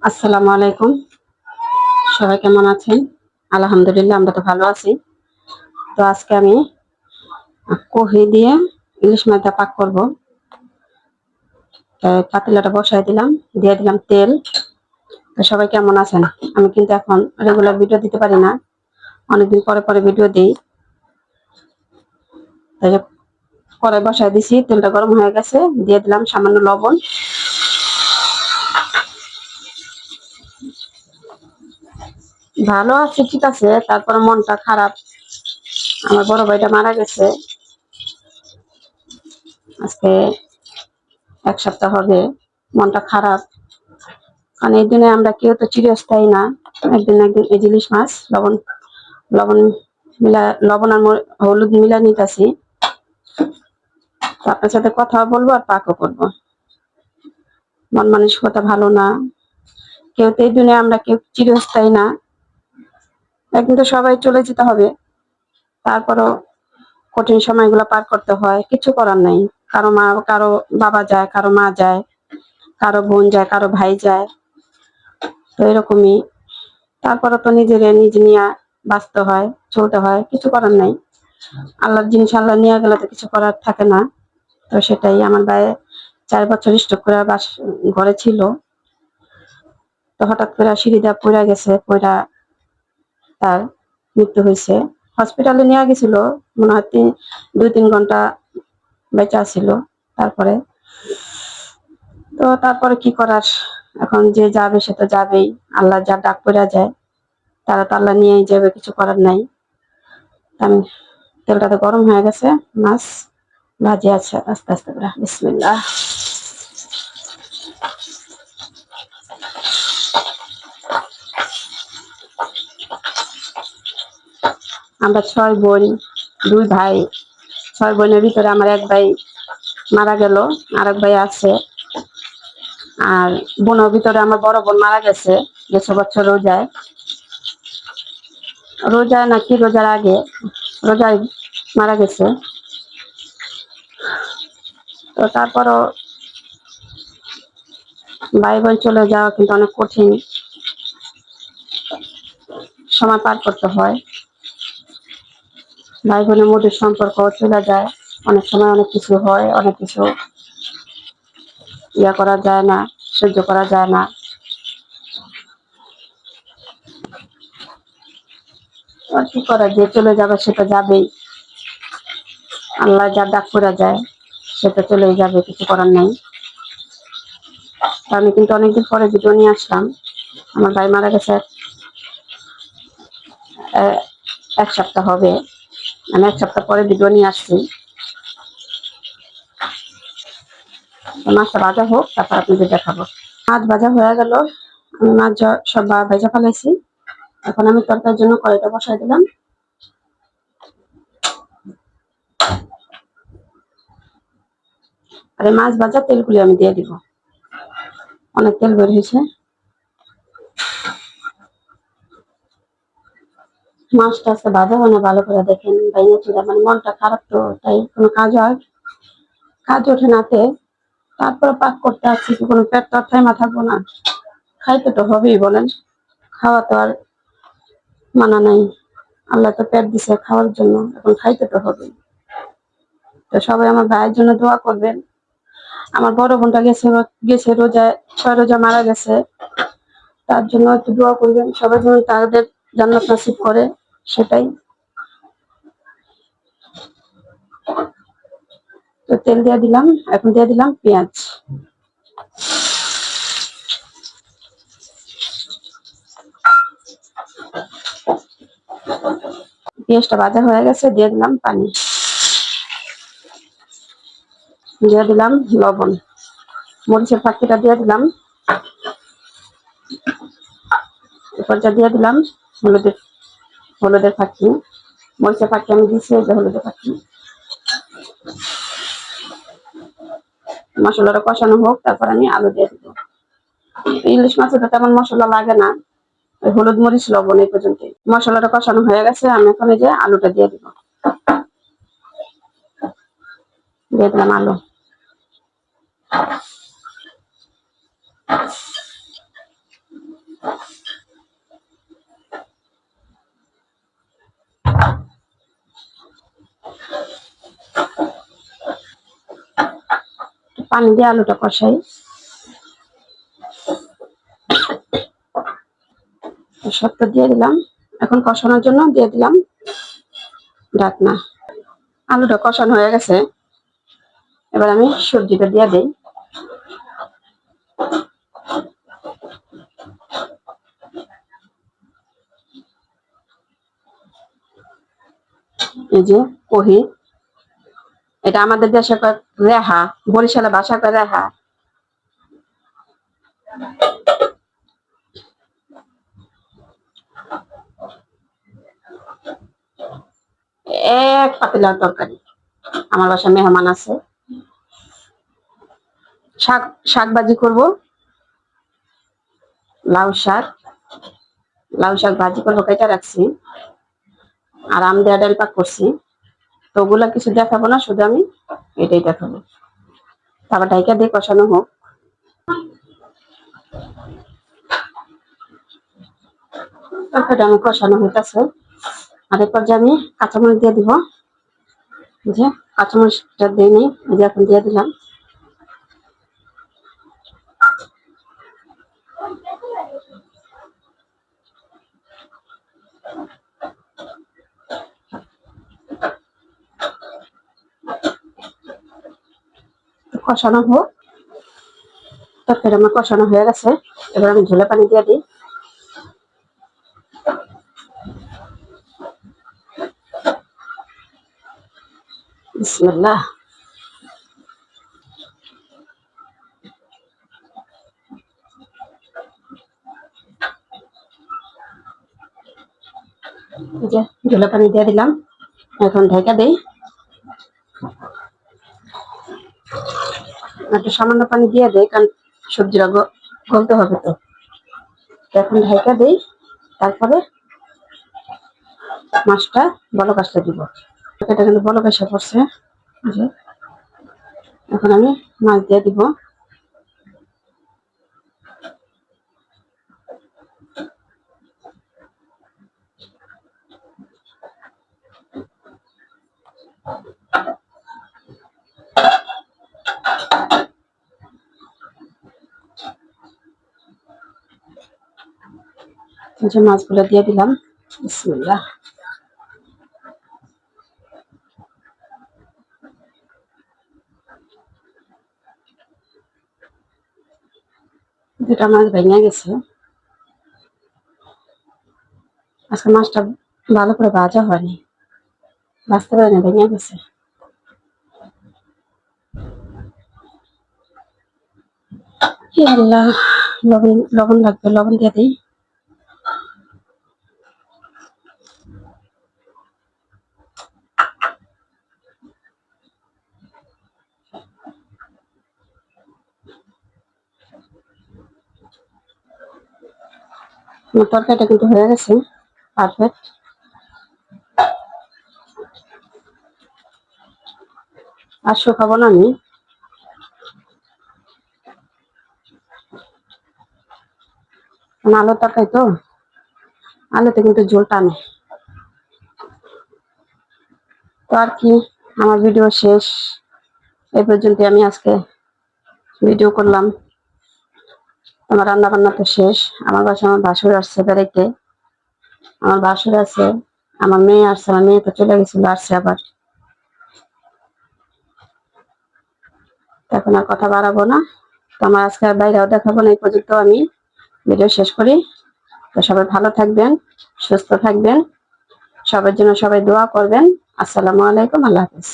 আসসালামু আলাইকুম। সবাই কেমন আছেন? আলহামদুলিল্লাহ, আমরা তো ভালো আছি। তো আজকে আমি কফি দিয়ে ইলিশ মাছ দিয়ে পাক করব। পাতিলাটা বসাই দিলাম, দিয়ে দিলাম তেল। তো সবাই কেমন আছেন? আমি কিন্তু এখন রেগুলার ভিডিও দিতে পারি না, অনেকদিন পরে পরে ভিডিও দিই। তাই কড়াই বসাই দিছি, তেলটা গরম হয়ে গেছে, দিয়ে দিলাম সামান্য লবণ। ভালো আছে, ঠিক আছে, তারপরে মনটা খারাপ। আমার বড় ভাইটা মারা গেছে আজকে 1 সপ্তাহ হবে। মনটা খারাপ, কারণ এই দিনে আমরা কেউ তো চিরস্থায়ী না। একদিন না একদিন এই ইলিশ মাছ লবণ লবণ লবণ আর হলুদ মিলা নিতেছি। তো আপনার সাথে কথা বলবো আর পাকও করবো। মন মানসিকতা ভালো না, কেউ তো এই দিনে আমরা কেউ চিরস্থায়ী না। একদিন তো সবাই চলে যেতে হবে, তারপরও কঠিন সময়গুলো পার করতে হয়, কিছু করার নাই। কারো বাবা যায়, কারো মা যায়, কারো বোন যায়, কারো ভাই যায়। তো এরকমই, তারপরে তো নিজে নিয়ে বাঁচতে হয়, চলতে হয়, কিছু করার নাই। আল্লাহর জিনিস আল্লাহ নিয়ে গেলে তো কিছু করার থাকে না। তো সেটাই, আমার ভাই 4 বছর স্ট্রোক করে ঘরে ছিল। তো হঠাৎ করে সিঁড়ি দিয়ে পড়ে গেছে, পড়া তার মৃত্যু হয়েছে। হসপিটালে নিয়ে গেছিল, মনে হয় 2-3 ঘন্টা বেঁচে ছিল। তারপরে তারপরে কি করার, এখন যে যাবে সে তো যাবেই। আল্লাহ যা ডাক পড়া যায় তারা তো আল্লাহ নিয়েই যাবে, কিছু করার নাই। আমি তেলটা তো গরম হয়ে গেছে, মাছ ভাজি আছে আস্তে আস্তে করে। বিসমিল্লাহ। আমরা 6 বোন, 2 ভাই। 6 বোনের ভিতরে আমার এক ভাই মারা গেল, আর এক ভাই আছে। আর বোনের ভিতরে আমার বড় বোন মারা গেছে গেছে বছর রোজায়। রোজায় নাকি রোজার আগে, রোজায় মারা গেছে। তো তারপরও ভাই বোন চলে যাওয়া কিন্তু অনেক কঠিন সময় পার করতে হয়। ভাই বোনের মধ্যে সম্পর্ক চলে যায়, অনেক সময় অনেক কিছু হয়, অনেক কিছু ইয়া করা যায় না, সহ্য করা যায় না। আর কি করা, যে চলে যাবে সেটা যাবেই। আল্লাহ যা ডাক করা যায় সেটা চলেই যাবে, কিছু করার নেই। আমি কিন্তু অনেকদিন পরে ভিডিও নিয়ে আসলাম। আমার ভাই মারা গেছে 1 সপ্তাহ হবে, আমি 1 সপ্তাহ পরে ভিডিও নিয়ে আসছি। মাছটা ভাজা হোক, তারপর আপনাদের দেখাবো। মাছ ভাজা হয়ে গেল, আমি মাছ সব ভেজা ফেলাইছি। এখন আমি তরকারির জন্য কড়াইটা বসাই দিলাম। আর এই মাছ ভাজা তেলগুলি আমি দিয়ে দিব, অনেক তেল বের হয়েছে। মাছটা আজকে ভাজা হয় না ভালো করে, দেখেন ভাইয়া চুরা, মানে মনটা খারাপ, তো তাই কোনো কাজ ওঠে নাতে। তারপরে পাক করতে আসছি, কোনো পেট তো থাইমা থাকবো না, খাইতে তো হবেই বলেন। খাওয়া তো আর মানা নাই, আল্লাহ তো পেট দিছে খাওয়ার জন্য, এখন খাইতে তো হবেই। তো সবাই আমার ভাইয়ের জন্য দোয়া করবেন। আমার বড় বোনটা গেছে গেছে রোজায়, 6 রোজা মারা গেছে। তার জন্য একটু দোয়া করবেন সবাই, যেন তাদের জান্নাত নসিব করে, সেটাই। তো তেল দিয়ে দিলাম, এখন দিয়ে দিলাম পেঁয়াজ। পেঁয়াজটা ভাজা হয়ে গেছে, দিয়ে দিলাম পানি, দিয়ে দিলাম লবণ, মরিচের ফাঁকিটা দিয়ে দিলাম। এরপরটা দিয়ে দিলাম হলুদের হলুদের ফাঁকি। মরিচের ফাঁকি আমি দিচ্ছি, এই যে হলুদের ফাঁকি। মশলাটা কষানো হোক, তারপর আমি আলু দিয়ে দিব। ইলিশ মাছে তো তেমন মশলা লাগে না, হলুদ মরিচ লবণ এই পর্যন্ত। মশলাটা কষানো হয়ে গেছে, আমি এখন এই যে আলুটা দিয়ে দিব। দিয়ে দিলাম আলু। পানি দিয়ে আলুটা কষাই। সব তো দিয়ে দিলাম, এখন কষানোর জন্য দিয়ে দিলাম ঢাকনা। আলুটা কষানো হয়ে গেছে, এবার আমি সবজিটা দিয়ে দিই। এই যে কহি, এটা আমাদের দেশে কয় রেহা, বরিশালে ভাষা কয় রেহা। এক পাতিলার তরকারি, আমার বাসায় মেহমান আছে। শাক শাক ভাজি করবো, লাউ শাক ভাজি করবো, কেটে রাখছি। আর আম দেওয়া ডাল পাক করছি। তো ওগুলা কিছু দেখাবো না, শুধু আমি এটাই দেখাবো। তারপর ঢাইকা দিয়ে কষানো হোক। তরকারিটা আমি কষানো হইতেছে, আর এরপর যে আমি কাঁচামরিচ দিয়ে দিব। যে কাঁচামরিচটা দিয়ে নেই, যে এখন দিয়ে দিলাম। কষানো হোক, তরকারি আমার কষানো হয়ে গেছে, এবার আমি ঝোলে পানি দিয়ে দিই। বিসমিল্লাহ। যে ঝোলে পানি দিয়ে দিলাম, এখন ঢাকা দেই। একটু সামান্য পানি দিয়ে দেয়, কারণ সবজিটা গলতে হবে। তো এখন ঢাকা দেই, তারপরে মাছটা বলক আসতে দিব। এটা কিন্তু বলক এসে পড়ছে। এখন আমি মাছ দিয়ে দিব। মাছগুলো দিয়ে দিলাম। বিসমিল্লাহ। দুটা মাছ ভেঙে গেছে। আজকে মাছটা ভালো করে ভাজা হয়নি, ভাজতে পারে না, ভেঙে গেছে। আল্লাহ, লবণ লাগবে, লবণ দিয়ে দিই। আমার তরকারিটা কিন্তু হয়ে গেছে পারফেক্ট। আর শুকাবো না আমি, আলুর তরকারি তো, আলুতে কিন্তু ঝোল টানে। তো আর কি, আমার ভিডিও শেষ। এই পর্যন্ত আমি আজকে ভিডিও করলাম। আমার রান্না বান্না তো শেষ। আমার বাসায় আমার ভাসুর আসছে বেড়াইতে, আমার ভাসুর আছে, আমার মেয়ে আসছে। আমার মেয়ে তো চলে গেছিল, আসছে আবার। এখন আর কথা বাড়াবো না। তো আমার আজকে আর বাইরেও দেখাবো না, এই পর্যন্ত আমি ভিডিও শেষ করি। তো সবাই ভালো থাকবেন, সুস্থ থাকবেন, সবার জন্য সবাই দোয়া করবেন। আসসালামু আলাইকুম, আল্লাহ হাফেজ।